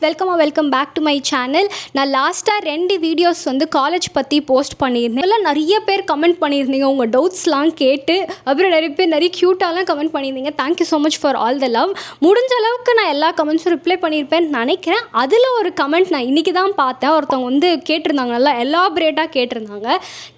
Welcome back to my channel. நான் லாஸ்ட்டாக 2 videos வந்து காலேஜ் பற்றி போஸ்ட் பண்ணியிருந்தேன். எல்லாம் நிறைய பேர் கமெண்ட் பண்ணியிருந்தீங்க, உங்கள் டவுட்ஸ்லாம் கேட்டு. அப்புறம் நிறைய பேர் நிறைய க்யூட்டாலாம் கமெண்ட் பண்ணியிருந்தீங்க. Thank you so much for all the love. முடிஞ்ச அளவுக்கு நான் எல்லா கமெண்ட்ஸும் ரிப்ளை பண்ணியிருப்பேன்னு நினைக்கிறேன். அதில் ஒரு கமெண்ட் நான் இன்றைக்கி தான் பார்த்தேன். ஒருத்தவங்க வந்து கேட்டிருந்தாங்க, நல்லா எலாபரேட்டாக கேட்டிருந்தாங்க,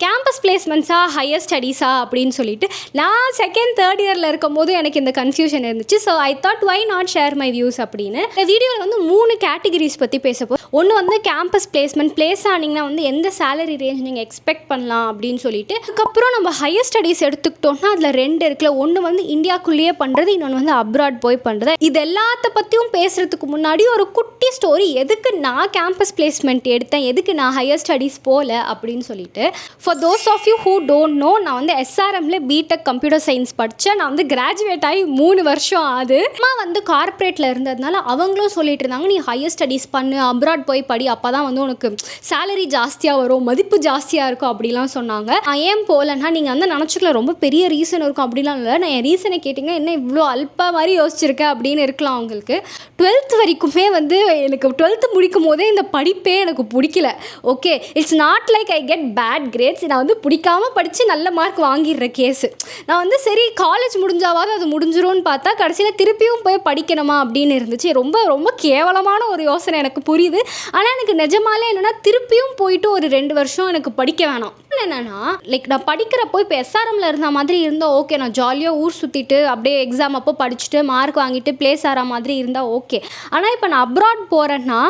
கேம்பஸ் பிளேஸ்மெண்ட்ஸா ஹையர் ஸ்டடீஸா அப்படின்னு சொல்லிட்டு. நான் செகண்ட் தேர்ட் இயரில் இருக்கும் போது எனக்கு இந்த கன்ஃபியூஷன் இருந்துச்சு. So I thought why not share my views அப்படின்னு. இந்த வீடியோவில் வந்து 3 கேட்டகரிஸ் பற்றி பேசப்போ, ஒன்று வந்து கேம்பஸ் பிளேஸ்மெண்ட், பிளேஸ் ஆனிங்கன்னா வந்து எந்த சேலரி ரேஞ்ச் நீங்கள் எக்ஸ்பெக்ட் பண்ணலாம் அப்படின்னு சொல்லிட்டு. அதுக்கப்புறம் நம்ம ஹையர் ஸ்டடீஸ் எடுத்துக்கிட்டோம்னா அதில் 2 இருக்குல்ல, ஒன்று வந்து இந்தியாக்குள்ளேயே பண்ணுறது, இன்னொன்று வந்து அப்ராட் போய் பண்ணுறது. இது எல்லாத்த பற்றியும் பேசுகிறதுக்கு முன்னாடி ஒரு குட்டி ஸ்டோரி, எதுக்கு நான் கேம்பஸ் பிளேஸ்மெண்ட் எடுத்தேன், எதுக்கு நான் ஹையர் ஸ்டடீஸ் போகல அப்படின்னு சொல்லிட்டு. For those of you who don't know, நான் வந்து SRMல பிடெக் கம்ப்யூட்டர் சயின்ஸ் படித்தேன். நான் வந்து கிராஜுவேட் ஆகி 3 வருஷம் ஆகுது. அம்மா வந்து கார்ப்பரேட்டில் இருந்ததுனால அவங்களும் சொல்லிட்டு இருந்தாங்க, நீ ஹையர் ஸ்டடீஸ் பண்ணு, அப்ராட் போய் படி, அப்போ தான் வந்து உனக்கு சேலரி ஜாஸ்தியாக வரும், மதிப்பு ஜாஸ்தியாக இருக்கும் அப்படிலாம் சொன்னாங்க. நான் ஏன் போகலன்னா, நீங்கள் வந்து நினச்சிக்கல ரொம்ப பெரிய ரீசன் இருக்கும் அப்படிலாம் இல்லை. நான் என் ரீசனை கேட்டிங்க, என்ன இவ்வளோ அல்பா மாதிரி யோசிச்சிருக்கேன் அப்படின்னு இருக்கலாம் அவங்களுக்கு. 12th வரைக்குமே வந்து எனக்கு 12th முடிக்கும் போதே இந்த படிப்பே எனக்கு பிடிக்கல. Okay, it's not like I get bad grades. நான் வந்து பிடிக்காமல் படித்து நல்ல மார்க் வாங்கிடுற கேஸு. நான் வந்து சரி காலேஜ் முடிஞ்சாவது அது முடிஞ்சிரும்னு பார்த்தா கடைசியில் திருப்பியும் போய் படிக்கணுமா அப்படின்னு இருந்துச்சு. ரொம்ப ரொம்ப கேவலமான ஒரு யோசனை, எனக்கு புரியுது. ஆனால் எனக்கு நிஜமாலே என்னென்னா, திருப்பியும் போயிட்டு ஒரு 2 வருஷம் எனக்கு படிக்க வேணாம். என்னென்னா, லைக் நான் படிக்கிறப்போ இப்போ SRMல இருந்த மாதிரி இருந்தால் ஓகே, நான் ஜாலியாக ஊர் சுற்றிட்டு அப்படியே எக்ஸாம் அப்போ படிச்சுட்டு மார்க் வாங்கிட்டு பிளேஸ் ஆகிற மாதிரி இருந்தால் ஓகே. ஆனால் இப்போ நான் அப்ராட் போகிறேன்னா,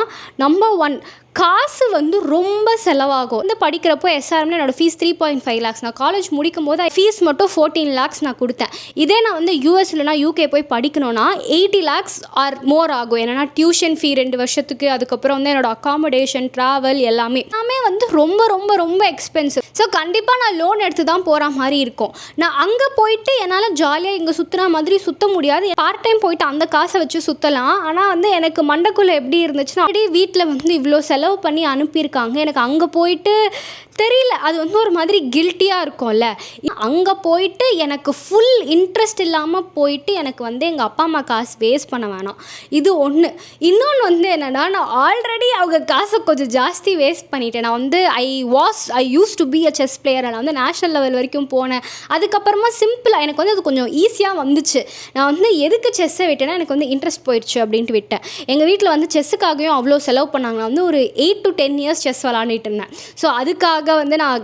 நம்பர் 1 காசு வந்து ரொம்ப செலவாகும். வந்து படிக்கிறப்போ SRMல என்னோடய ஃபீஸ் 3.5 lakhs. நான் காலேஜ் முடிக்கும் போது ஃபீஸ் மட்டும் 14 lakhs நான் கொடுத்தேன். இதே நான் வந்து US இல்லைனா UK போய் படிக்கணும்னா 80 lakhs ஆர் மோர் ஆகும். ஏன்னா டியூஷன் ஃபீ 2 வருஷத்துக்கு, அதுக்கப்புறம் வந்து என்னோடய அக்காமடேஷன், ட்ராவல் எல்லாமே வந்து ரொம்ப ரொம்ப ரொம்ப எக்ஸ்பென்சிவ். ஸோ கண்டிப்பாக நான் லோன் எடுத்து தான் போகிற மாதிரி இருக்கும். நான் அங்கே போயிட்டு என்னால் ஜாலியாக இங்கே சுற்றுற மாதிரி சுற்ற முடியாது. பார்ட் டைம் போயிட்டு அந்த காசை வச்சு சுற்றலாம். ஆனால் வந்து எனக்கு மண்டக்குள்ளே எப்படி இருந்துச்சுன்னா, அப்படியே வீட்டில் வந்து இவ்வளோ செலவு பண்ணி அனுப்பியிருக்காங்க, எனக்கு அங்கே போயிட்டு தெரியல, அது வந்து ஒரு மாதிரி கில்ட்டியாக இருக்கும்ல. அங்கே போயிட்டு எனக்கு ஃபுல் இன்ட்ரெஸ்ட் இல்லாமல் போயிட்டு எனக்கு வந்து எங்கள் அப்பா அம்மா காசு வேஸ்ட் பண்ண வேணாம். இது ஒன்று. இன்னொன்று வந்து என்னென்னா, நான் ஆல்ரெடி அவங்க காசை கொஞ்சம் ஜாஸ்தி வேஸ்ட் பண்ணிட்டேன். நான் வந்து I used to be a chess player. நான் வந்து நேஷ்னல் லெவல் வரைக்கும் போனேன். அதுக்கப்புறமா சிம்பிளாக எனக்கு வந்து அது கொஞ்சம் ஈஸியாக வந்துச்சு. நான் வந்து எதுக்கு செஸ்ஸை விட்டேன்னா, எனக்கு வந்து இன்ட்ரெஸ்ட் போயிடுச்சு அப்படின்ட்டு விட்டேன். எங்கள் வீட்டில் வந்து செஸ்ஸுக்காகவும் அவ்வளோ செலவு பண்ணாங்க. நான் வந்து ஒரு 8 to 10 years செஸ் விளாண்டுட்டு இருந்தேன். ஸோ அதுக்காக வந்து நான்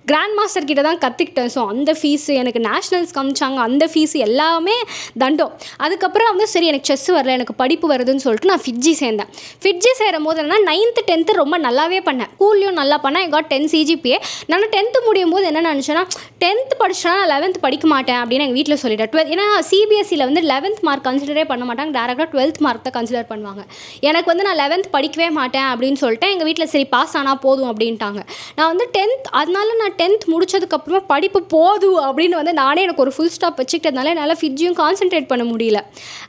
கிராண்ட் மாஸ்டர் கிட்ட தான் கற்றுக்கிட்டேன். ஸோ அந்த ஃபீஸு, எனக்கு நேஷ்னல்ஸ் காமிச்சாங்க, அந்த ஃபீஸு எல்லாமே தண்டம். அதுக்கப்புறம் வந்து சரி எனக்கு செஸ் வரல, எனக்கு படிப்பு வருதுன்னு சொல்லிட்டு நான் ஃபிட்ஜி சேர்ந்தேன். ஃபிட்ஜி சேரும் போது என்னன்னா, 9th 10th ரொம்ப நல்லாவே பண்ணேன். ஸ்கூல்லையும் நல்லா பண்ணேன். I got 10 CGPA. நான் 10th முடியும் போது என்ன நினச்சேன்னா, 10th படிச்சேன்னா 11th படிக்க மாட்டேன் அப்படின்னு எங்கள் வீட்டில் சொல்லிட்டேன். 12 ஏன்னா CBSEயில் வந்து 11th மார்க் கன்சிடரே பண்ண மாட்டாங்க, டேரெக்டாக 12th மார்க் தான் கன்சிடர் பண்ணுவாங்க. எனக்கு வந்து நான் 11th படிக்கவே மாட்டேன் அப்படின்னு சொல்லிட்டு எங்கள் வீட்டில் சரி பாஸ் ஆனால் போதும் அப்படின்ட்டாங்க. நான் வந்து 10th, அதனால நான் 10th முடிச்சதுக்கப்புறமா படிப்பு போதும் அப்படின்னு வந்து நானே எனக்கு ஒரு ஃபுல் ஸ்டாப் வச்சுக்கிட்டதுனால என்னால் ஃபிட்ஜியும் கான்சென்ட்ரேட் பண்ண முடியல.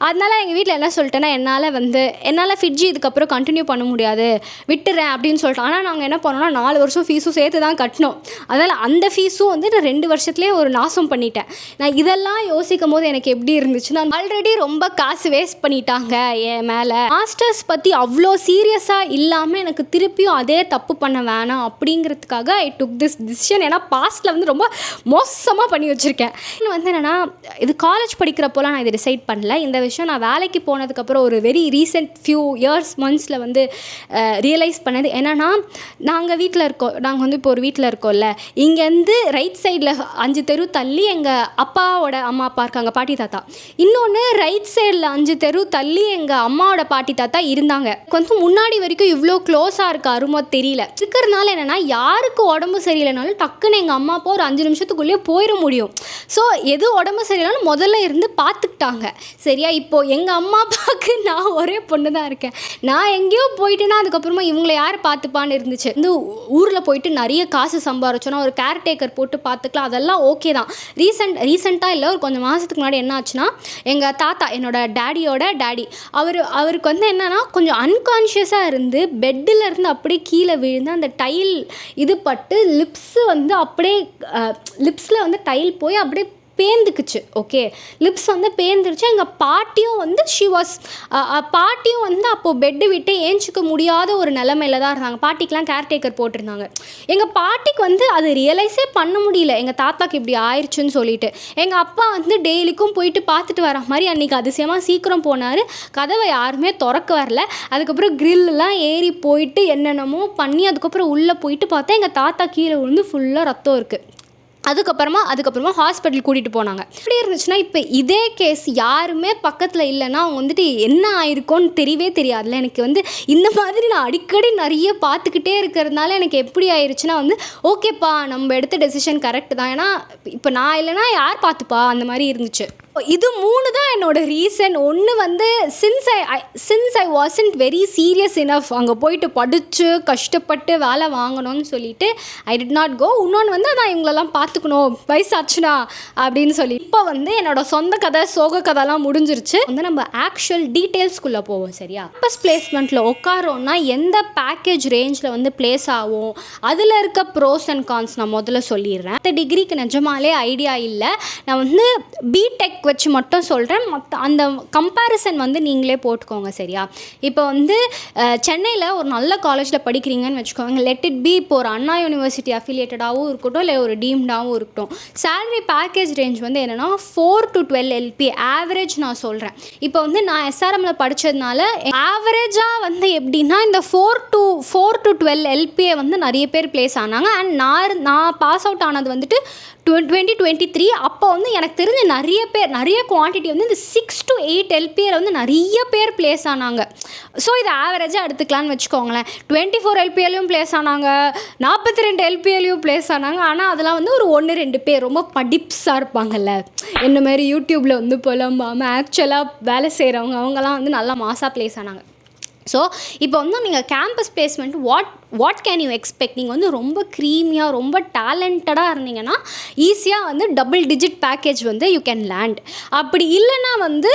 அதனால எங்கள் வீட்டில் என்ன சொல்லிட்டேன்னா, என்னால் ஃபிட்ஜி இதுக்கப்புறம் கண்டினியூ பண்ண முடியாது, விட்டுறேன் அப்படின்னு சொல்லிட்டேன். ஆனால் நாங்கள் என்ன பண்ணோம்னா, 4 வருஷம் ஃபீஸும் சேர்த்து தான் கட்டணும். அதனால் அந்த ஃபீஸும் வந்து நான் 2 வருஷத்துலேயே ஒரு நாசம் பண்ணிட்டேன். நான் இதெல்லாம் யோசிக்கும் போது எனக்கு எப்படி இருந்துச்சுன்னா, ஆல்ரெடி ரொம்ப காசு வேஸ்ட் பண்ணிட்டாங்க என் மேலே. மாஸ்டர்ஸ் பற்றி அவ்வளோ சீரியஸாக இல்லாமல் எனக்கு திருப்பியும் அதே தப்பு பண்ண வேணாம் அப்படிங்கிறதுக்காக ஐ டுக் திஸ் டிசிஷன். ஏன்னா பாஸ்ட்டில் வந்து ரொம்ப மோசமாக பண்ணி வச்சுருக்கேன். இன்னும் வந்து என்னென்னா, இது காலேஜ் படிக்கிறப்போலாம் நான் இதை டிசைட் பண்ணல. இந்த விஷயம் நான் வேலைக்கு போனதுக்கப்புறம் ஒரு வெரி ரீசெண்ட் ஃபியூ இயர்ஸ் மந்த்ஸில் வந்து ரியலைஸ் பண்ணது என்னென்னா, நாங்கள் வந்து இப்போ ஒரு வீட்டில் இருக்கோம்ல, இங்கேருந்து ரைட் சைடில் 5 தெரு தள்ளி எங்கள் அப்பாவோட அம்மா அப்பா இருக்காங்க, பாட்டி தாத்தா. இன்னொன்று ரைட் சைடில் 5 தெரு தள்ளி எங்கள் அம்மாவோட பாட்டி தாத்தா இருந்தாங்க. கொஞ்சம் முன்னாடி வரைக்கும் இவ்வளோ க்ளோஸாக இருக்க அருமை தெரியல. இருக்கிறதுனால என்னென்னா, யாருக்கு உடம்பு சரியில்லைனாலும் டக்குன்னு எங்கள் அம்மா அப்பா ஒரு 5 நிமிஷத்துக்குள்ளேயே போயிட முடியும். ஸோ எது உடம்பு சரியில்லைனாலும் முதல்ல இருந்து பார்த்துக்கிட்டாங்க. சரியா, இப்போது எங்கள் அம்மா அப்பாவுக்கு நான் ஒரே பொண்ணு தான் இருக்கேன். நான் எங்கேயோ போயிட்டேன்னா அதுக்கப்புறமா இவங்களை யார் பார்த்துப்பான்னு இருந்துச்சு. இந்த ஊரில் போயிட்டு நிறைய காசு சம்பாரிச்சோன்னா ஒரு கேர்டேக்கர் போட்டு பார்த்துக்கலாம், அதெல்லாம் ஓகே தான். ரீசெண்டாக இல்லை, ஒரு கொஞ்சம் மாதத்துக்கு முன்னாடி என்ன ஆச்சுன்னா, எங்கள் தாத்தா, என்னோட டேடியோட டேடி, அவருக்கு வந்து என்னென்னா, கொஞ்சம் அன்கான்ஷியஸாக இருந்து பெட்டில் இருந்து அப்படியே கீழே விழுந்து அந்த டைல் இது பட்டு லிப்ஸு வந்து அப்படியே லிப்ஸில் வந்து டைல் போய் அப்படியே பேந்துக்குச்சு. ஓகே, லிப்ஸ் வந்து பேந்துருச்சு. எங்கள் பாட்டியும் வந்து பாட்டியும் வந்து அப்போது பெட்டு விட்டு ஏஞ்சிக்க முடியாத ஒரு நிலமையில தான் இருந்தாங்க. பாட்டிக்கெலாம் கேர்டேக்கர் போட்டிருந்தாங்க. எங்கள் பாட்டிக்கு வந்து அது ரியலைஸே பண்ண முடியல எங்கள் தாத்தாக்கு இப்படி ஆயிடுச்சுன்னு சொல்லிட்டு. எங்கள் அப்பா வந்து டெய்லிக்கும் போயிட்டு பார்த்துட்டு வர மாதிரி அன்றைக்கி அதிசயமாக சீக்கிரம் போனார். கதவை யாருமே திறக்க வரல. அதுக்கப்புறம் கிரில்லாம் ஏறி போயிட்டு என்னென்னமோ பண்ணி அதுக்கப்புறம் உள்ளே போயிட்டு பார்த்தா எங்கள் தாத்தா கீழே விழுந்து ஃபுல்லாக ரத்தம் இருக்குது. அதுக்கப்புறமா ஹாஸ்பிட்டல் கூட்டிகிட்டு போனாங்க. எப்படி இருந்துச்சுன்னா, இப்போ இதே கேஸ் யாருமே பக்கத்தில் இல்லைன்னா அவங்க வந்துட்டு என்ன ஆயிருக்கோன்னு தெரியவே தெரியாதுல்ல. எனக்கு வந்து இந்த மாதிரி நான் அடிக்கடி நிறைய பார்த்துக்கிட்டே இருக்கிறதுனால எனக்கு எப்படி ஆயிடுச்சுன்னா வந்து ஓகேப்பா நம்ம எடுத்த டெசிஷன் கரெக்டு தான். ஏன்னா இப்போ நான் இல்லைன்னா யார் பார்த்துப்பா அந்த மாதிரி இருந்துச்சு. இது 3 தான் என்னோடய ரீசன். ஒன்று வந்து since I wasn't very serious enough அங்கே போயிட்டு படித்து கஷ்டப்பட்டு வேலை வாங்கணும்னு சொல்லிட்டு ஐ டிட் நாட் கோ. இன்னொன்று வந்து நான் இவங்களெல்லாம் பார்த்துக்கணும் வயசாச்சுனா அப்படின்னு சொல்லி. இப்போ வந்து என்னோடய சொந்த கதை சோக கதைலாம் முடிஞ்சிருச்சு. வந்து நம்ம ஆக்சுவல் டீட்டெயில்ஸ்குள்ளே போவோம். சரியா, கேம்பஸ் பிளேஸ்மெண்ட்டில் உட்காரோன்னா எந்த பேக்கேஜ் ரேஞ்சில் வந்து பிளேஸ் ஆகும், அதில் இருக்க ப்ரோஸ் அண்ட் கான்ஸ் நான் முதல்ல சொல்லிடுறேன். இந்த டிகிரிக்கு நிஜமாலே ஐடியா இல்லை. நான் வந்து பிடெக் வச்சு மட்டும் சொல்கிறேன். அந்த கம்பேரிசன் வந்து நீங்களே போட்டுக்கோங்க. சரியா, இப்போ வந்து சென்னையில் ஒரு நல்ல காலேஜில் படிக்கிறீங்கன்னு வச்சுக்கோங்க. லெட் இட் பி இப்போ ஒரு அண்ணா யூனிவர்சிட்டி அஃபிலியேட்டடாகவும் இருக்கட்டும், இல்லை ஒரு டீம்டாகவும் இருக்கட்டும். சேலரி பேக்கேஜ் ரேஞ்ச் வந்து என்னென்னா 4 to 12 LP ஆவரேஜ் நான் சொல்கிறேன். இப்போ வந்து நான் SRMல படித்ததுனால ஆவரேஜாக வந்து எப்படின்னா இந்த 4 to 12 LPயை வந்து நிறைய பேர் பிளேஸ் ஆனாங்க. அண்ட் நான் பாஸ் அவுட் ஆனது வந்துட்டு 2023. அப்போ வந்து எனக்கு தெரிஞ்ச நிறைய குவான்டிட்டி வந்து இந்த 6 to 8 LPயில் வந்து நிறைய பேர் பிளேஸ் ஆனாங்க. ஸோ இதை ஆவரேஜாக எடுத்துக்கலான்னு வச்சுக்கோங்களேன். 24 LPலையும் பிளேஸ் ஆனாங்க, 42 LPலையும் பிளேஸ் ஆனாங்க. ஆனால் அதெல்லாம் வந்து ஒரு 1-2 பேர் ரொம்ப படிப்ஸாக இருப்பாங்கல்ல, என்ன மாதிரி யூடியூப்பில் வந்து புலம்பாமல் ஆக்சுவலாக வேலை செய்கிறவங்க, அவங்கெல்லாம் வந்து நல்லா மாசாக பிளேஸ் ஆனாங்க. ஸோ இப்போ வந்து நீங்கள் campus placement what can you expect? நீங்கள் வந்து ரொம்ப க்ரீமியாக ரொம்ப டேலண்டடாக இருந்தீங்கன்னா ஈஸியாக வந்து டபுள் டிஜிட் பேக்கேஜ் வந்து யூ கேன் லேண்ட். அப்படி இல்லைன்னா வந்து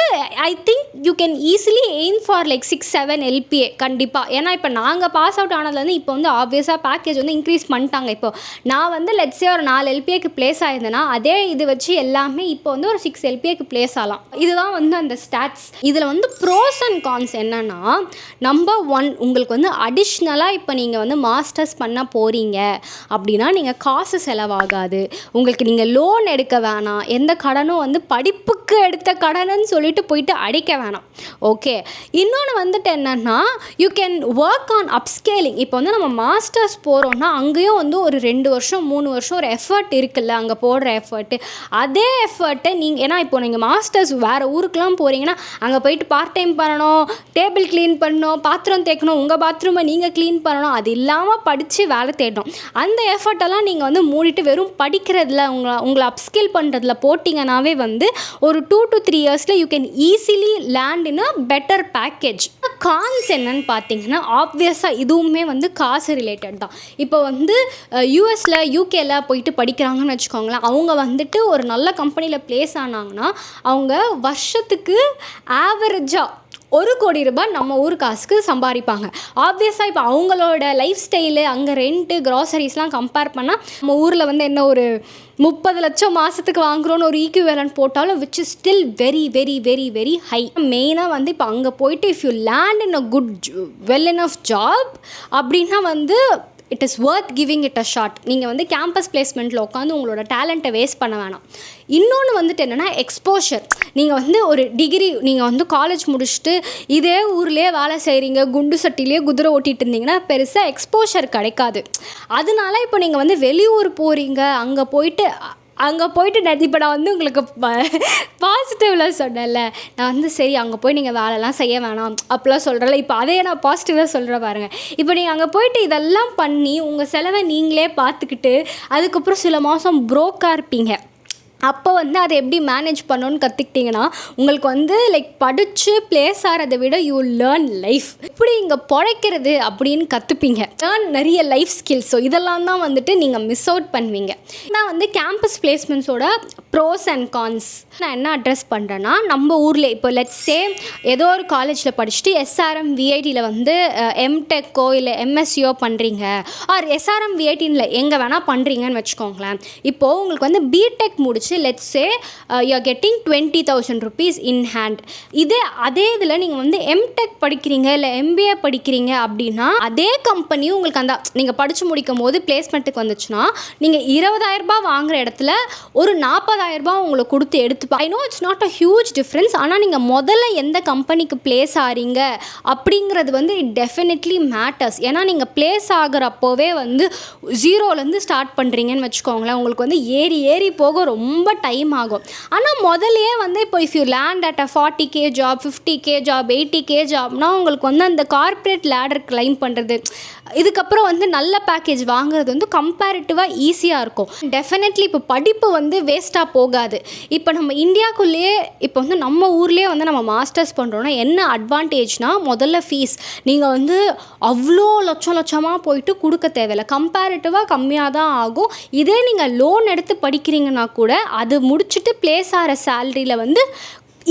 I think you can easily aim for like 6-7 LPA கண்டிப்பாக. ஏன்னா இப்போ நாங்கள் பாஸ் அவுட் ஆனதுலேருந்து இப்போ வந்து ஆப்வியஸாக பேக்கேஜ் வந்து இன்க்ரீஸ் பண்ணிட்டாங்க. இப்போ நான் வந்து லெட்ஸே ஒரு 4 LPAக்கு பிளேஸ் ஆயிருந்தேன்னா அதே இது வச்சு எல்லாமே இப்போ வந்து ஒரு 6 LPAக்கு பிளேஸ் ஆகலாம். இதுதான் வந்து அந்த ஸ்டாட்ஸ். இதில் வந்து ப்ரோஸ் அண்ட் கான்ஸ் என்னென்னா, நம்பர் 1 உங்களுக்கு வந்து அடிஷ்னலாக இப்போ நீங்கள் வந்து மாஸ்டர்ஸ் பண்ண போகிறீங்க அப்படின்னா நீங்கள் காசு செலவாகாது. உங்களுக்கு நீங்கள் லோன் எடுக்க வேணாம், எந்த கடனும் வந்து படிப்புக்கு எடுத்த கடனுன்னு சொல்லிட்டு போயிட்டு அடிக்க வேணாம். ஓகே, இன்னொன்று வந்துட்டு என்னென்னா you can work on upscaling. இப்போ வந்து நம்ம மாஸ்டர்ஸ் போகிறோன்னா அங்கேயும் வந்து ஒரு 2 வருஷம் 3 வருஷம் ஒரு எஃபர்ட் இருக்குல்ல, அங்கே போடுற எஃபர்ட்டு அதே எஃபர்ட்டை நீங்கள் ஏன்னா இப்போ நீங்கள் மாஸ்டர்ஸ் வேறு ஊருக்கெலாம் போகிறீங்கன்னா அங்கே போயிட்டு பார்ட் டைம் பண்ணணும், டேபிள் க்ளீன் பண்ணணும், பாத்திரம் தேய்க்கணும், உங்கள் பாத்ரூமை நீங்கள் க்ளீன் பண்ணணும், அது இல்லாமல் படித்து வேலை தேடணும். அந்த எஃபர்ட்டெல்லாம் நீங்கள் வந்து மூடிட்டு வெறும் படிக்கிறதுல உங்களை அப்ஸ்கில் பண்ணுறதுல போட்டிங்கனாவே வந்து ஒரு 2 to 3 இயர்ஸில் you can easily land in a better package. Cons என்னன்னு பார்த்தீங்கன்னா ஆப்வியஸாக இதுவுமே வந்து காசு ரிலேட்டட் தான். இப்போ வந்து யூஎஸில் யூகேல போயிட்டு படிக்கிறாங்கன்னு வச்சுக்கோங்களேன். அவங்க வந்துட்டு ஒரு நல்ல கம்பெனியில் பிளேஸ் ஆனாங்கன்னா அவங்க வருஷத்துக்கு ஆவரேஜாக 1 கோடி ரூபாய் நம்ம ஊர் காசுக்கு சம்பாதிப்பாங்க. ஆப்வியஸாக இப்போ அவங்களோட லைஃப் ஸ்டைலு அங்கே ரெண்ட்டு க்ராசரிஸ்லாம் கம்பேர் பண்ணால் நம்ம ஊரில் வந்து என்ன ஒரு 30 லட்சம் மாதத்துக்கு வாங்குகிறோன்னு ஒரு ஈக்குவேலன்ட் போட்டாலும் which is still very very very very high. மெயினாக வந்து இப்போ அங்கே போயிட்டு if you land in a good well enough job அப்படின்னா வந்து it is worth giving it a shot. நீங்கள் வந்து கேம்பஸ் பிளேஸ்மெண்ட்டில் உட்காந்து உங்களோட டேலண்ட்டை வேஸ்ட் பண்ண வேணாம். இன்னொன்று வந்துட்டு என்னென்னா எக்ஸ்போஷர். நீங்கள் வந்து ஒரு டிகிரி நீங்கள் வந்து காலேஜ் முடிச்சுட்டு இதே ஊர்லேயே வேலை செய்கிறீங்க, குண்டு சட்டிலேயே குதிரை ஓட்டிகிட்டு இருந்தீங்கன்னா பெருசாக எக்ஸ்போஷர் கிடைக்காது. அதனால இப்போ நீங்கள் வந்து வெளியூர் போகிறீங்க, அங்கே போயிட்டு இப்போ நான் வந்து உங்களுக்கு பாசிட்டிவில் சொன்னேன்ல, நான் வந்து சரி அங்கே போய் நீங்கள் வேலைலாம் செய்ய வேணாம் அப்படிலாம் சொல்கிறேன்ல, இப்போ அதே நான் பாசிட்டிவாக சொல்கிறேன் பாருங்கள். இப்போ நீங்கள் அங்கே போயிட்டு இதெல்லாம் பண்ணி உங்கள் செலவை நீங்களே பார்த்துக்கிட்டு அதுக்கப்புறம் சில மாதம் ப்ரோக்காக இருப்பீங்க. அப்போ வந்து அதை எப்படி மேனேஜ் பண்ணணும்னு கற்றுக்கிட்டிங்கன்னா உங்களுக்கு வந்து லைக் படித்து பிளேஸ் ஆகிறத விட யூ லேர்ன் லைஃப், இப்படி இங்கே பிழைக்கிறது அப்படின்னு கற்றுப்பீங்க. நிறைய லைஃப் ஸ்கில்ஸ். ஸோ இதெல்லாம் தான் வந்துட்டு நீங்கள் மிஸ் அவுட் பண்ணுவீங்க. நான் வந்து கேம்பஸ் பிளேஸ்மெண்ட்ஸோட ப்ரோஸ் அண்ட் கான்ஸ். நான் என்ன அட்ரஸ் பண்ணுறேன்னா, நம்ம ஊரில் இப்போ லெட்ஸ் சே ஏதோ ஒரு காலேஜில் படிச்சுட்டு எஸ்ஆர்எம் விஐடியில் வந்து எம்டெக்கோ இல்லை எம்எஸ்சியோ பண்ணுறீங்க, ஆர் எஸ்ஆர்எம் விஐடியில் எங்கே வேணால் பண்ணுறீங்கன்னு வச்சுக்கோங்களேன். இப்போது உங்களுக்கு வந்து பிடெக் முடிச்சு let's say you are getting 20,000 rupees in hand. அதே இதில் நீங்கள் வந்து எம்டெக் படிக்கிறீங்க இல்லை எம்பிஏ படிக்கிறீங்க அப்படின்னா அதே கம்பெனி உங்களுக்கு அந்த நீங்கள் படித்து முடிக்கும் போது பிளேஸ்மெண்ட்டுக்கு வந்துச்சுன்னா நீங்கள் 20,000 ரூபாய் வாங்குகிற இடத்துல ஒரு 40,000 ரூபாய் உங்களுக்கு கொடுத்து எடுத்துப்பா. I know it's not a huge difference. ஆனால் நீங்கள் முதல்ல எந்த கம்பெனிக்கு பிளேஸ் ஆகிறீங்க அப்படிங்கிறது வந்து இட் டெஃபினெட்லி மேட்டர்ஸ். ஏன்னா நீங்கள் பிளேஸ் ஆகிறப்போவே வந்து ஜீரோலேருந்து ஸ்டார்ட் பண்ணுறீங்கன்னு வச்சுக்கோங்களேன், உங்களுக்கு வந்து ஏறி போக ரொம்ப டைம் ஆகும். ஆனால் முதல்லையே வந்து இப்போ if you land at a 40K job, 50K job, 80K Jaffna உங்களுக்கு வந்து அந்த கார்ப்பரேட் லேடர் கிளைம் பண்ணுறது, இதுக்கப்புறம் வந்து நல்ல பேக்கேஜ் வாங்குறது வந்து கம்பேரிட்டிவாக ஈஸியாக இருக்கும். டெஃபினெட்லி இப்போ படிப்பு வந்து வேஸ்ட்டாக போகாது. இப்போ நம்ம இந்தியாவுக்குள்ளேயே இப்போ வந்து நம்ம ஊர்லேயே வந்து நம்ம மாஸ்டர்ஸ் பண்ணுறோன்னா என்ன அட்வான்டேஜ்னால், முதல்ல ஃபீஸ் நீங்கள் வந்து அவ்வளோ லட்சமாக போயிட்டு கொடுக்க தேவையில்லை, கம்பேரிட்டிவாக கம்மியாக தான் ஆகும். இதே நீங்கள் லோன் எடுத்து படிக்கிறீங்கன்னா கூட அது முடிச்சுட்டு பிளேஸ் ஆகிற சேலரியில் வந்து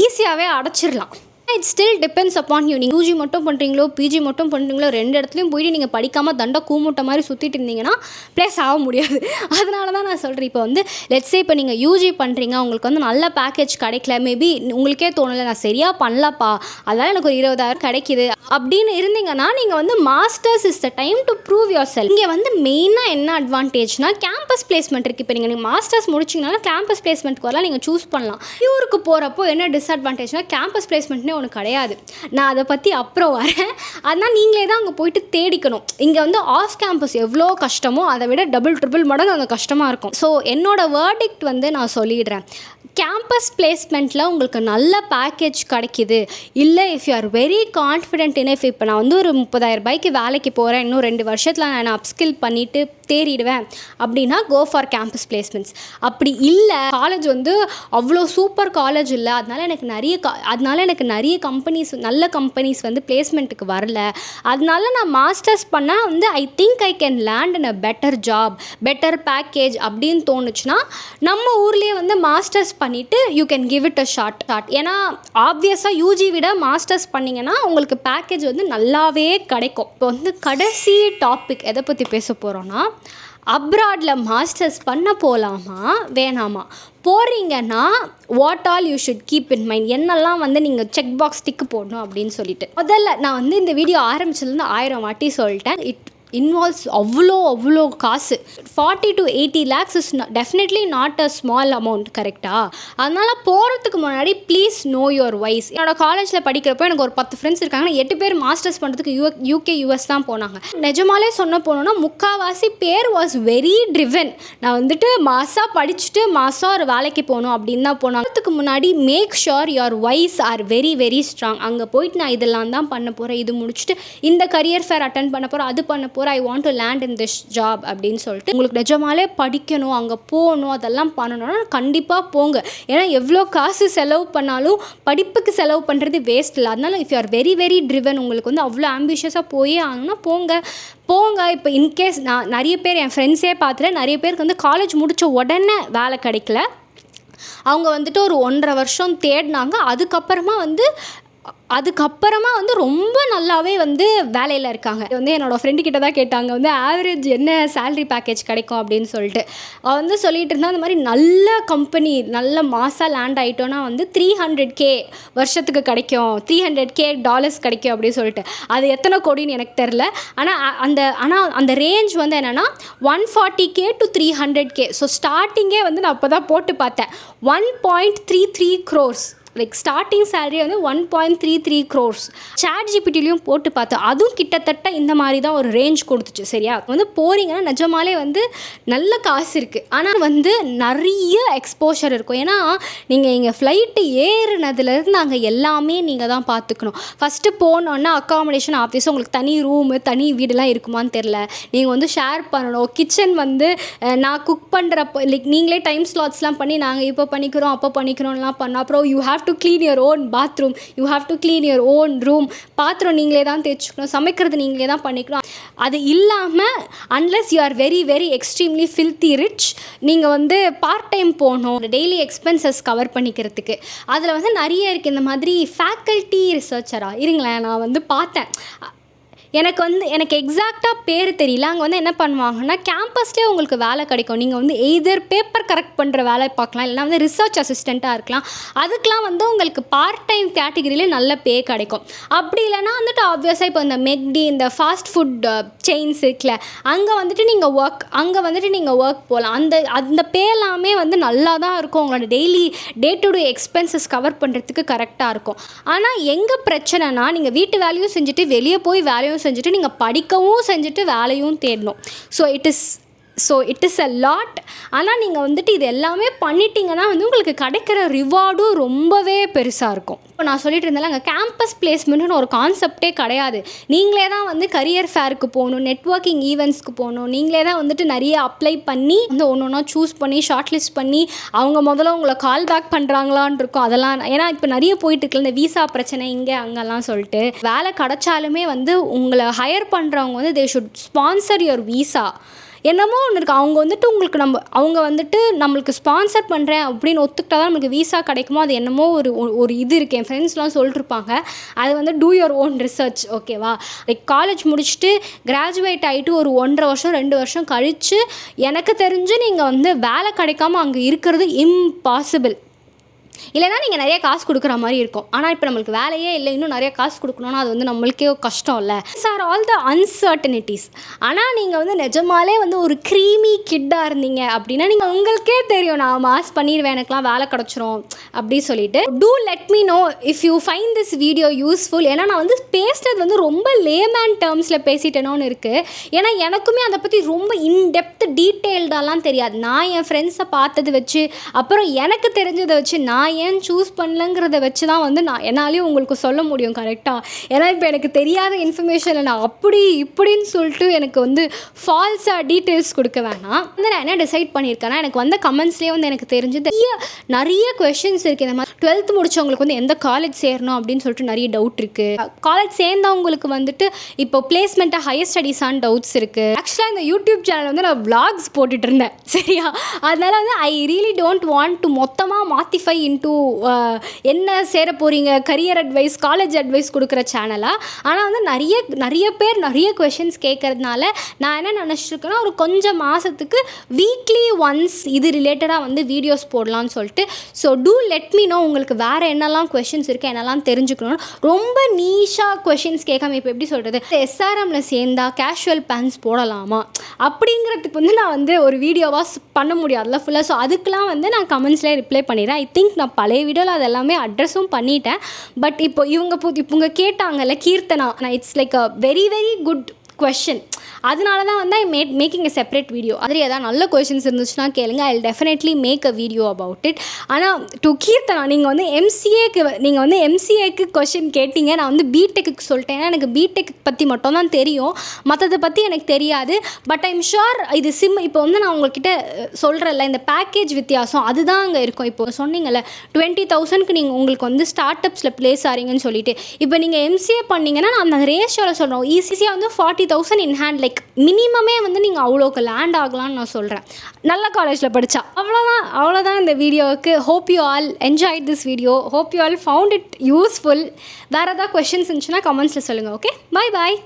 ஈஸியாகவே அடைச்சிடலாம். It still depends upon you. நீங்கள் யூஜி மட்டும் பண்ணுறீங்களோ பிஜி மட்டும் பண்ணுறீங்களோ, ரெண்டு இடத்துலையும் போயிட்டு நீங்கள் படிக்காமல் தண்டை கூமுட்டை மாதிரி சுற்றிட்டு இருந்தீங்கன்னா ப்ளேஸ் ஆக முடியாது. அதனால தான் நான் சொல்கிறேன், இப்போ வந்து லெட்ஸே இப்போ நீங்கள் யூஜி பண்ணுறீங்க, உங்களுக்கு வந்து நல்ல பேக்கேஜ் கிடைக்கல, மேபி உங்களுக்கே தோணலை நான் சரியாக பண்ணலப்பா, அதனால் எனக்கு ஒரு 20,000 கிடைக்கிது அப்படின்னு இருந்தீங்கன்னா நீங்கள் வந்து masters is the time to prove your self. இங்கே வந்து மெயினாக என்ன அட்வான்டேஜ்னால் கேம்பஸ் பிளேஸ்மெண்ட் இருக்குது. இப்போ நீங்கள் மாஸ்டர்ஸ் முடிச்சிங்கன்னா கேம்பஸ் பிளேஸ்மெண்ட்க்கு வரலாம் நீங்கள் சூஸ் பண்ணலாம். ஊருக்கு போகிறப்போ என்ன டிஸ்அட்வான்டேஜ்னால் கேம்பஸ் பிளேஸ்மெண்ட்னே ஒன்று கிடையாது. நான் அதை பற்றி அப்புறம் வரேன். அதனால் நீங்களே தான் அங்கே போயிட்டு தேடிக்கணும். இங்கே வந்து ஆஃப் கேம்பஸ் எவ்வளோ கஷ்டமோ அதை விட டபுள் ட்ரிபிள் மடங்கு அங்கே கஷ்டமாக இருக்கும். ஸோ என்னோடய வேர்டிக்ட் வந்து நான் சொல்லிடுறேன், கேம்பஸ் பிளேஸ்மெண்ட்டில் உங்களுக்கு நல்ல பேக்கேஜ் கிடைக்கிது, இல்லை if you are very confident enough, இப்போ நான் வந்து ஒரு 30,000 ரூபாய்க்கு வேலைக்கு போகிறேன், இன்னும் 2 வருஷத்தில் நான் அப்ஸ்கில் பண்ணிவிட்டு தேறிடுவேன் அப்படின்னா கோ ஃபார் கேம்பஸ் பிளேஸ்மெண்ட்ஸ். அப்படி இல்லை, காலேஜ் வந்து அவ்வளோ சூப்பர் காலேஜ் இல்லை, அதனால் எனக்கு நிறைய கம்பெனிஸ், நல்ல கம்பெனிஸ் வந்து பிளேஸ்மெண்ட்டுக்கு வரல, அதனால நான் மாஸ்டர்ஸ் பண்ணால் வந்து I think I can land in a better job, better package அப்படின்னு தோணுச்சுன்னா நம்ம ஊர்லேயே வந்து மாஸ்டர்ஸ் பண்ணிவிட்டு you can give it a short. ஏன்னா ஆப்வியஸாக யூஜி விட மாஸ்டர்ஸ் பண்ணிங்கன்னா உங்களுக்கு பேக்கேஜ் வந்து நல்லாவே கிடைக்கும். இப்போ வந்து கடைசி டாபிக் எதை பற்றி பேச போகிறோன்னா, அப்ராடில் மாஸ்டர்ஸ் பண்ண போகலாமா வேணாமா, போகிறீங்கன்னா what all you should keep in mind, என்னெல்லாம் வந்து நீங்கள் செக் பாக்ஸ் டிக்கு போடணும் அப்படின்னு சொல்லிட்டு. முதல்ல நான் வந்து இந்த வீடியோ ஆரம்பிச்சதுலேருந்து 1000 வாட்டி சொல்லிட்டேன், இட் இன்வால்வ்ஸ் அவ்வளோ காசு. 40 to 80 lakhs is definitely not a small amount, கரெக்டாக? அதனால் போகிறதுக்கு முன்னாடி ப்ளீஸ் நோ யுவர் வைஸ். என்னோடய காலேஜில் படிக்கிறப்போ எனக்கு ஒரு 10 ஃப்ரெண்ட்ஸ் இருக்காங்க, 8 பேர் மாஸ்டர்ஸ் பண்ணுறதுக்கு UK US தான் போனாங்க. நிஜமாலே சொன்ன போனோன்னா முக்கால்வாசி பேர் வாஸ் வெரி ட்ரிவன். நான் வந்துட்டு மாதம் படிச்சுட்டு மாதம் ஒரு வேலைக்கு போகணும் அப்படின்னு தான் போனாங்க. அதுக்கு முன்னாடி make sure your whys are very strong. அங்கே போயிட்டு நான் இதெல்லாம் தான் பண்ண போகிறேன், இது முடிச்சுட்டு இந்த கரியர் ஃபேர் அட்டன் பண்ண போகிறேன், அது பண்ண போகிறேன், I want to land in this job அப்படின்னு சொல்லிட்டு உங்களுக்கு நிஜமாலே படிக்கணும், அங்கே போகணும், அதெல்லாம் பண்ணணும்னா கண்டிப்பாக போங்க. ஏன்னா எவ்வளோ காசு செலவு பண்ணாலும் படிப்புக்கு செலவு பண்ணுறது வேஸ்ட் இல்லை. அதனால் if you are very driven, உங்களுக்கு வந்து அவ்வளோ ஆம்பிஷியஸாக போயே ஆகணும்னா போங்க. இப்போ இன்கேஸ் நான் நிறைய பேர் என் ஃப்ரெண்ட்ஸே பார்த்துட்டு நிறைய பேருக்கு வந்து காலேஜ் முடித்த உடனே வேலை கிடைக்கல, அவங்க வந்துட்டு ஒரு 1.5 வருஷம் தேடினாங்க, அதுக்கப்புறமா வந்து ரொம்ப நல்லாவே வந்து வேலையில் இருக்காங்க. வந்து என்னோடய ஃப்ரெண்டு கிட்ட தான் கேட்டாங்க வந்து ஆவரேஜ் என்ன சேலரி பேக்கேஜ் கிடைக்கும் அப்படின்னு சொல்லிட்டு. அவள் வந்து சொல்லிகிட்டு இருந்தால் அந்த மாதிரி நல்ல கம்பெனி நல்ல மாதம் லேண்ட் ஆகிட்டோன்னா வந்து 300K வருஷத்துக்கு கிடைக்கும், $300K கிடைக்கும் அப்படின்னு சொல்லிட்டு. அது எத்தனை கோடின்னு எனக்கு தெரில. ஆனால் அந்த ரேஞ்ச் வந்து என்னென்னா 140K to 300K. ஸோ ஸ்டார்டிங்கே வந்து நான் அப்போ தான் போட்டு பார்த்தேன், 1.33 crores. லைக் ஸ்டார்டிங் சேலரி வந்து 1.33 crores. சாட் ஜிபிடிலையும் போட்டு பார்த்தேன், அதுவும் கிட்டத்தட்ட இந்த மாதிரி தான் ஒரு ரேஞ்ச் கொடுத்துச்சு. சரியா? வந்து போகிறீங்கன்னா நிஜமாலே வந்து நல்ல காசு இருக்குது, ஆனால் வந்து நிறைய எக்ஸ்போஷர் இருக்கும். ஏன்னா நீங்கள் இங்கே ஃப்ளைட்டு ஏறுனதுலேருந்து அங்கே எல்லாமே நீங்கள் தான் பார்த்துக்கணும். ஃபஸ்ட்டு போனோன்னா அக்காமடேஷன் ஆஃபீஸ், உங்களுக்கு தனி ரூமு தனி வீடுலாம் இருக்குமான்னு தெரில, நீங்கள் வந்து ஷேர் பண்ணணும். கிச்சன் வந்து நான் குக் பண்ணுறப்போ லைக் நீங்களே டைம் ஸ்லாட்ஸ்லாம் பண்ணி நாங்கள் இப்போ பண்ணிக்கிறோம் அப்போ பண்ணிக்கிறோம்லாம் பண்ணோம். அப்புறம் you have to clean your own bathroom, you have to clean your own room. பாத்திரம் நீங்களே தான் தேய்ச்சிக்கணும், சமைக்கிறது நீங்களே தான் பண்ணிக்கணும். அது இல்லாமல் unless you are very very extremely ஃபில்த்தி rich, நீங்கள் வந்து பார்ட் டைம் போகணும் டெய்லி எக்ஸ்பென்சஸ் கவர் பண்ணிக்கிறதுக்கு. அதில் வந்து நிறைய இருக்குது. இந்த மாதிரி ஃபேக்கல்ட்டி ரிசர்ச்சராக இருங்களேன், நான் வந்து பார்த்தேன். எனக்கு எக்ஸாக்டாக பேர் தெரியல. அங்கே வந்து என்ன பண்ணுவாங்கன்னா, கேம்பஸ்லேயே உங்களுக்கு வேலை கிடைக்கும். நீங்கள் வந்து எய்தர் பேப்பர் கரெக்ட் பண்ணுற வேலை பார்க்கலாம், இல்லைனா வந்து ரிசர்ச் அசிஸ்டண்ட்டாக இருக்கலாம். அதுக்கெலாம் வந்து உங்களுக்கு பார்ட் டைம் கேட்டகிரியில் நல்ல பே கிடைக்கும். அப்படி இல்லைனா வந்துட்டு ஆப்வியஸாக இப்போ இந்த மெக்டி, இந்த ஃபாஸ்ட் ஃபுட் செயின்ஸ் இருக்குல்ல, அங்கே வந்துட்டு நீங்கள் ஒர்க் போகலாம். அந்த பே எல்லாமே வந்து நல்லா தான் இருக்கும். உங்களோட daily day to day expenses cover பண்ணுறதுக்கு கரெக்டாக இருக்கும். ஆனால் எங்கே பிரச்சனைனா, நீங்கள் வீட்டு வேலையும் செஞ்சுட்டு வெளியே போய் வேலையும் செஞ்சுட்டு நீங்கள் படிக்கவும் செஞ்சுட்டு வேலையும் தேடணும். So it is a lot. ஆனால் நீங்கள் வந்துட்டு இது எல்லாமே பண்ணிட்டீங்கன்னா வந்து உங்களுக்கு கிடைக்கிற ரிவார்டும் ரொம்பவே பெருசாக இருக்கும். இப்போ நான் சொல்லிட்டு இருந்தேன், அங்கே கேம்பஸ் பிளேஸ்மெண்ட்டுன்னு ஒரு கான்செப்டே கிடையாது. நீங்களே தான் வந்து கரியர் ஃபேருக்கு போகணும், நெட்வொர்க்கிங் ஈவெண்ட்ஸ்க்கு போகணும். நீங்களே தான் வந்துட்டு நிறைய அப்ளை பண்ணி வந்து ஒன்று ஒன்றா சூஸ் பண்ணி ஷார்ட் லிஸ்ட் பண்ணி அவங்க முதல்ல உங்களை கால் பேக் பண்ணுறாங்களான் இருக்கும். அதெல்லாம் ஏன்னா இப்போ நிறைய போயிட்டு இருக்குல்ல இந்த வீசா பிரச்சனை இங்கே அங்கெல்லாம் சொல்லிட்டு, வேலை கிடைச்சாலுமே வந்து உங்களை ஹையர் பண்ணுறவங்க வந்து they should sponsor your visa. என்னமோ ஒன்று இருக்குது. அவங்க வந்துட்டு நம்மளுக்கு ஸ்பான்சர் பண்ணுறேன் அப்படின்னு ஒத்துக்கிட்டா தான் நம்மளுக்கு வீசா கிடைக்குமோ, அது என்னமோ ஒரு இது இருக்குது. என் ஃப்ரெண்ட்ஸ்லாம் சொல்லிருப்பாங்க. அது வந்து டூ யுவர் ஓன் ரிசர்ச், ஓகேவா? லைக் காலேஜ் முடிச்சுட்டு கிராஜுவேட் ஆகிட்டு ஒரு 1.5 வருஷம் 2 வருஷம் கழித்து எனக்கு தெரிஞ்சு நீங்கள் வந்து வேலை கிடைக்காம அங்கே இருக்கிறது இம்பாசிபிள். இல்லைனா நீங்கள் நிறைய காசு கொடுக்குற மாதிரி இருக்கும். ஆனால் இப்போ நம்மளுக்கு வேலையே இல்லை, இன்னும் நிறைய காசு கொடுக்கணுன்னா அது வந்து நம்மளுக்கே கஷ்டம் இல்லை. Sir all the uncertainties. ஆனால் நீங்கள் வந்து நிஜமாலே வந்து ஒரு க்ரீமி கிட்டாக இருந்தீங்க அப்படின்னா நீங்கள் உங்களுக்கே தெரியும், நான் மாஸ் பண்ணிடுவேன், எனக்குலாம் வேலை கிடச்சிரும் அப்படி சொல்லிட்டு. Do let me know if you find this video useful. ஏன்னா நான் வந்து பேசுகிறது வந்து ரொம்ப லேமேன் டேர்ம்ஸில் பேசிட்டேனோன்னு இருக்குது. ஏன்னா எனக்குமே அதை பற்றி ரொம்ப இன்டெப்த் டீட்டெயில்டாலாம் தெரியாது. நான் என் ஃப்ரெண்ட்ஸை பார்த்தது வச்சு, அப்புறம் எனக்கு தெரிஞ்சதை வச்சு, நான் ஏன் சூஸ் பண்ணலங்கிறத வச்சு தான் வந்து என்னாலேயும் உங்களுக்கு சொல்ல முடியும் கரெக்டாக. ஏன்னா இப்போ எனக்கு தெரியாத இன்ஃபர்மேஷனை நான் அப்படி இப்படின்னு சொல்லிட்டு எனக்கு வந்து ஃபால்ஸாக டீட்டெயில்ஸ் கொடுக்க வேணாம். வந்து நான் என்ன டிசைட் பண்ணியிருக்கேன்னா, எனக்கு வந்த கமெண்ட்ஸ்லேயே வந்து எனக்கு தெரிஞ்சது நிறைய கொஷின்ஸ் இருக்குது. இந்த மாதிரி 12th முடிச்சவங்களுக்கு வந்து எந்த காலேஜ் சேரணும் அப்படின்னு சொல்லிட்டு நிறைய டவுட் இருக்குது. காலேஜ் சேர்ந்தவங்களுக்கு வந்துட்டு இப்போ பிளேஸ்மெண்ட்டாக ஹையர் ஸ்டடீஸான டவுட்ஸ் இருக்குது. ஆக்சுவலாக இந்த யூடியூப் சேனல் வந்து நான் vlogs போட்டுட்டு இருந்தேன், சரியா? அதனால் வந்து I really don't want to மொத்தமாக மாத்திஃபை இன்டூ என்ன சேர போகிறீங்க கரியர் அட்வைஸ் காலேஜ் அட்வைஸ் கொடுக்குற சேனலாக. ஆனால் வந்து நிறைய பேர் நிறைய கொஷின்ஸ் கேட்குறதுனால நான் என்ன நினச்சிருக்கேன்னா, ஒரு கொஞ்சம் மாதத்துக்கு வீக்லி ஒன்ஸ் இது ரிலேட்டடாக வந்து வீடியோஸ் போடலான்னு சொல்லிட்டு. So do let me know உங்களுக்கு வேறு என்னெல்லாம் கொஷின்ஸ் இருக்குது, என்னெல்லாம் தெரிஞ்சுக்கணும். ரொம்ப நீஷாக கொஷின்ஸ் கேட்காம இப்போ எப்படி சொல்கிறது, எஸ்ஆர்எம்ல சேர்ந்தா கேஷுவல் பேண்ட்ஸ் போடலாமா அப்படிங்கிறதுக்கு வந்து நான் வந்து ஒரு வீடியோவாக பண்ண முடியாதுல்ல ஃபுல்லாக. ஸோ அதுக்கெலாம் வந்து நான் கமெண்ட்ஸ்லேயே ரிப்ளை பண்ணிடுறேன். ஐ திங்க் நான் பழைய வீடியோவில் அது எல்லாமே அட்ரஸும் பண்ணிட்டேன். பட் இப்போ இவங்க கேட்டாங்கல்ல Keerthana, it's like a very very good question. அதனால தான் வந்து I making a separate video. அதில் ஏதாவது நல்ல கொஷின்ஸ் இருந்துச்சுன்னா கேளுங்க, I will definitely make a video about it. ஆனால் டு கீர்த்தனா, நீங்கள் வந்து எம்சிஏக்கு கொஷின் கேட்டீங்க, நான் வந்து பிடெக்கு சொல்லிட்டேன். ஏன்னா எனக்கு பிடெக் பற்றி மட்டும் தான் தெரியும், மற்றதை பற்றி எனக்கு தெரியாது. பட் ஐம் ஷுர் இது இப்போ வந்து நான் உங்கள்கிட்ட சொல்கிறேன்ல, இந்த பேக்கேஜ் வித்தியாசம் அதுதான் அங்கே இருக்கும். இப்போ சொன்னீங்கல்ல 20,000க்கு நீங்கள் உங்களுக்கு வந்து ஸ்டார்ட் அப்ஸில் ப்ளேஸ் ஆகிறீங்கன்னு சொல்லிட்டு, இப்போ நீங்கள் எம்சிஏ பண்ணிங்கன்னா நான் அந்த ரேஷியோவில் சொல்கிறோம், ஈஸியாக வந்து 40,000 இன் ஹேண்ட். லைக் மினிமமே வந்து நீங்கள் அவ்வளோக்கு லேண்ட் ஆகலான்னு நான் சொல்கிறேன், நல்ல காலேஜில் படித்தா. அவ்வளோதான் இந்த வீடியோவுக்கு. Hope you all enjoyed this video. Hope you all found it useful. வேறு ஏதாவது கொஷின்ஸ் இருந்துச்சுன்னா கமெண்ட்ஸில் சொல்லுங்கள். Okay, bye bye.